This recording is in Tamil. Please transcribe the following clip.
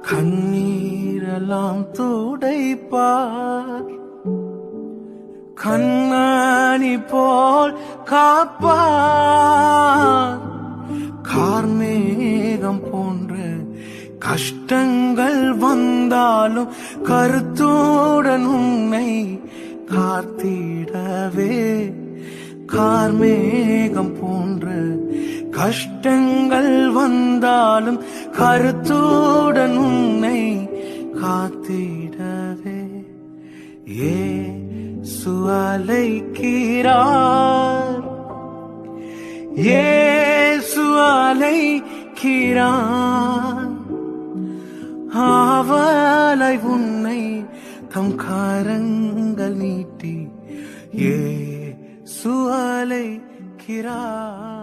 கண்ணீரெல்லாம் துடைப்பார், கண்ணாணி போல் காப்பார். கார்மேகம் போன்ற கஷ்டங்கள் வந்தாலும் கருத்துடன் உன்னை காத்திடவே. கார்மேகம் போன்ற கஷ்டங்கள் வந்தாலும் கருத்துடன் உன்னை காத்திடவே. இயேசு அழைக்கிறார், இயேசு அழைக்கிறார். ஆவலை உன்னை தம் கரங்கள் நீட்டி இயேசு அழைக்கிறார்.